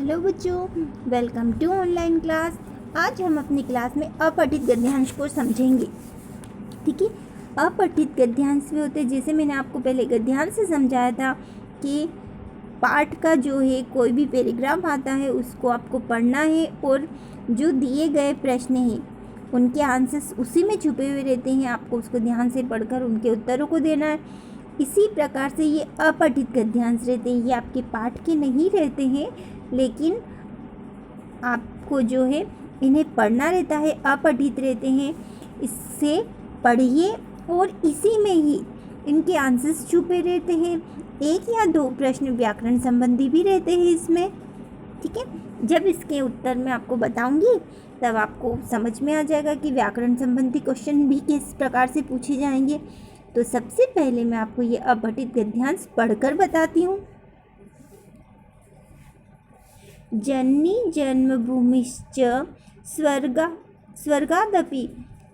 Hello बच्चों, welcome to online class. आज हम अपनी क्लास में अपठित गद्यांश को समझेंगे। ठीक है, अपठित गद्यांश में होते हैं, जैसे मैंने आपको पहले गद्यांश से समझाया था कि पाठ का जो है कोई भी पैराग्राफ आता है उसको आपको पढ़ना है और जो दिए गए प्रश्न हैं उनके आंसर्स उसी में छुपे हुए रहते हैं, आपको उसको ध्यान से पढ़कर उनके उत्तरों को देना है। इसी प्रकार से ये अपठित गद्यांश रहते हैं, ये आपके पाठ के नहीं रहते हैं, लेकिन आपको जो है इन्हें पढ़ना रहता है, अपठित रहते हैं। इससे पढ़िए और इसी में ही इनके आंसर्स छुपे रहते हैं। एक या दो प्रश्न व्याकरण संबंधी भी रहते हैं इसमें। ठीक है, जब इसके उत्तर मैं आपको बताऊंगी तब आपको समझ में आ जाएगा कि व्याकरण संबंधी क्वेश्चन भी किस प्रकार से पूछे जाएंगे। तो सबसे पहले मैं आपको ये अपठित गद्यांश पढ़कर बताती हूँ। जननी जन्मभूमिश्च स्वर्गादपि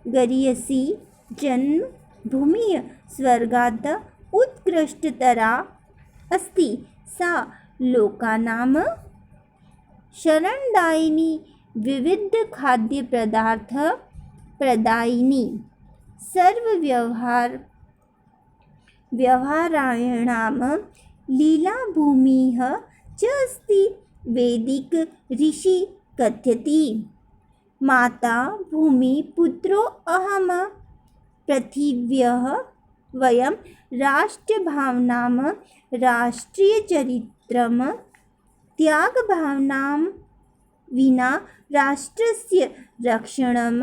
गरीयसी जन्मभूमिः स्वर्गात् उत्कृष्टतरा अस्ति सा लोकानां शरणदायिनी विविध खाद्य पदार्थ प्रदायिनी व्यवहाराणां लीलाभूमिः च अस्ति। वैदिक ऋषि कथयति माता भूमि पुत्रो अहम पृथिव्यः वयं राष्ट्रभावनां राष्ट्रीयचरित्रं त्यागभावनां विना राष्ट्रस्य रक्षणं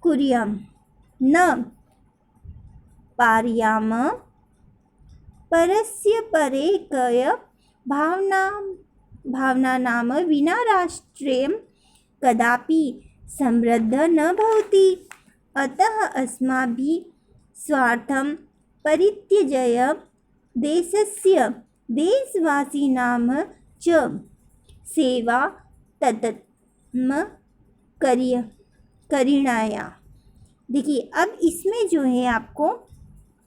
कुर्याम न पार्याम परस्य परेकय भावनानां विना राष्ट्रं कदापि समृद्ध न भवति। अतः अस्माभिः स्वार्थं परित्यज्य देशस्य देशवासिनां च सेवा तत्म करीणाया। देखिए, अब इसमें जो है आपको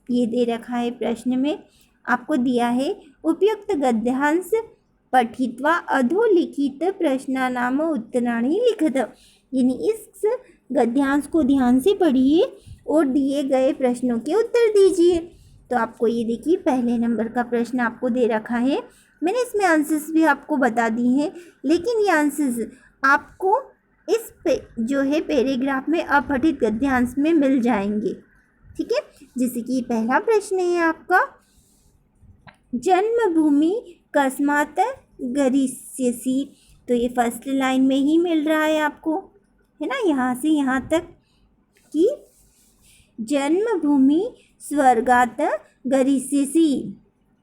ये दे रखा है, प्रश्न में आपको दिया है उपयुक्त गद्यांश पठित्वा अधोलिखित प्रश्नानाम उत्तराणि लिखत। यानी इस गद्यांश को ध्यान से पढ़िए और दिए गए प्रश्नों के उत्तर दीजिए। तो आपको ये देखिए, पहले नंबर का प्रश्न आपको दे रखा है, मैंने इसमें आंसर्स भी आपको बता दी हैं, लेकिन ये आंसर्स आपको इस पे जो है पैराग्राफ में अपठित गद्यांश में मिल जाएंगे। ठीक है, जैसे कि पहला प्रश्न है आपका, जन्मभूमि कस्मात् गरीयसी। तो ये फर्स्ट लाइन में ही मिल रहा है आपको, है ना, यहाँ से यहाँ तक कि जन्मभूमि स्वर्गात् गरीयसी।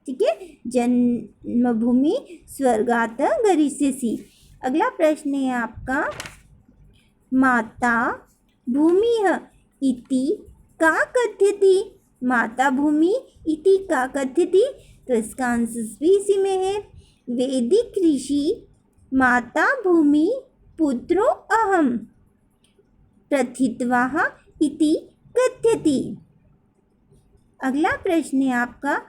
ठीक है, जन्मभूमि स्वर्गात् गरीयसी। अगला प्रश्न है आपका, माता भूमिः इति का कथ्यति। माता भूमि इति का कथ्यति, तो इसका आंसर भी इसी में है। वैदिक ऋषि माता भूमि पुत्रो अहम प्रथितवाः इति कथ्यति। अगला प्रश्न है आपका,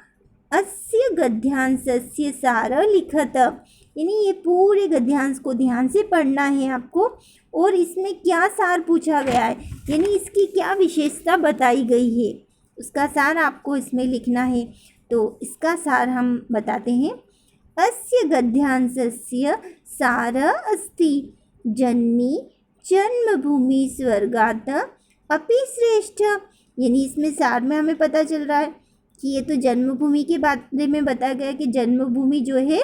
अस्य गद्यांशस्य सार लिखत। यानी ये पूरे गद्यांश को ध्यान से पढ़ना है आपको, और इसमें क्या सार पूछा गया है, यानी इसकी क्या विशेषता बताई गई है, उसका सार आपको इसमें लिखना है। तो इसका सार हम बताते हैं। अस्य गद्यांशस्य सार अस्ति जननी जन्मभूमि स्वर्गात् अपि श्रेष्ठ। यानी इसमें सार में हमें पता चल रहा है कि ये तो जन्मभूमि के बारे में बताया गया कि जन्मभूमि जो है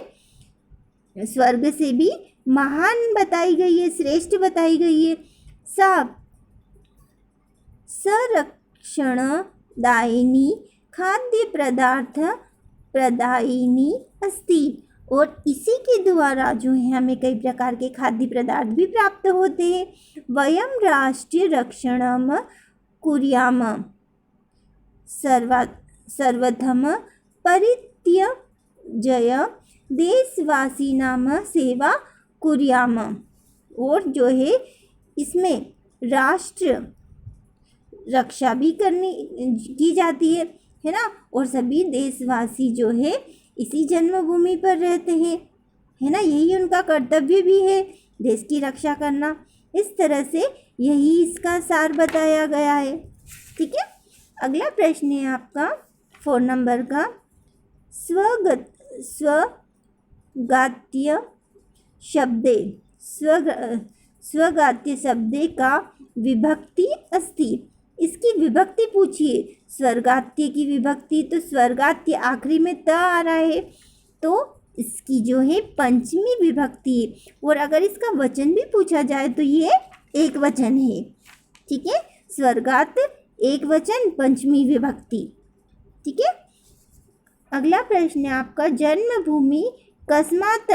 स्वर्ग से भी महान बताई गई है, श्रेष्ठ बताई गई है। संरक्षणदायिनी खाद्य पदार्थ प्रदायिनी अस्ति। और इसी के द्वारा जो है हमें कई प्रकार के खाद्य पदार्थ भी प्राप्त होते हैं। वयं राष्ट्रीय रक्षणं कुर्याम सर्वथम परित्यज्य देशवासिनां सेवा कुर्याम। और जो है इसमें राष्ट्र रक्षा भी की जाती है ना, और सभी देशवासी जो है इसी जन्मभूमि पर रहते हैं, है ना, यही उनका कर्तव्य भी है, देश की रक्षा करना। इस तरह से यही इसका सार बताया गया है। ठीक है, अगला प्रश्न है आपका 4 नंबर का, स्वगात्य शब्दे स्वगात्य शब्दे का विभक्ति अस्ति। इसकी विभक्ति पूछिए। स्वर्गात्य की विभक्ति, तो स्वर्गात्य आखिरी में त आ रहा है, तो इसकी जो है पंचमी विभक्ति है। और अगर इसका वचन भी पूछा जाए तो ये एक वचन है। ठीक है, स्वर्गात एक वचन, पंचमी विभक्ति। ठीक है, अगला प्रश्न है आपका, जन्मभूमि कस्मात्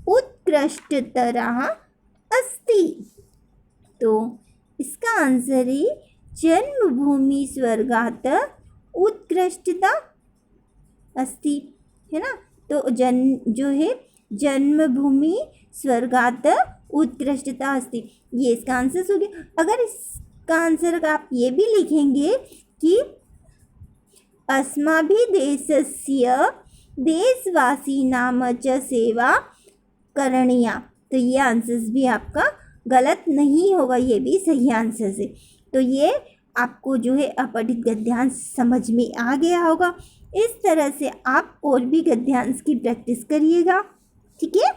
उत्कृष्टतरः अस्ति। तो इसका आंसर है जन्मभूमि स्वर्गात उत्कृष्टता अस्ति, है ना। तो जो है जन्मभूमि स्वर्गात उत्कृष्टता अस्ति, ये इसका आंसर हो गया। अगर इसका आंसर आप ये भी लिखेंगे कि अस्माभिदेशस्य देशवासीनां च सेवा करणीया, तो ये आंसर्स भी आपका गलत नहीं होगा, ये भी सही आंसर है। तो ये आपको जो है अपठित गद्यांश समझ में आ गया होगा। इस तरह से आप और भी गद्यांश की प्रैक्टिस करिएगा। ठीक है।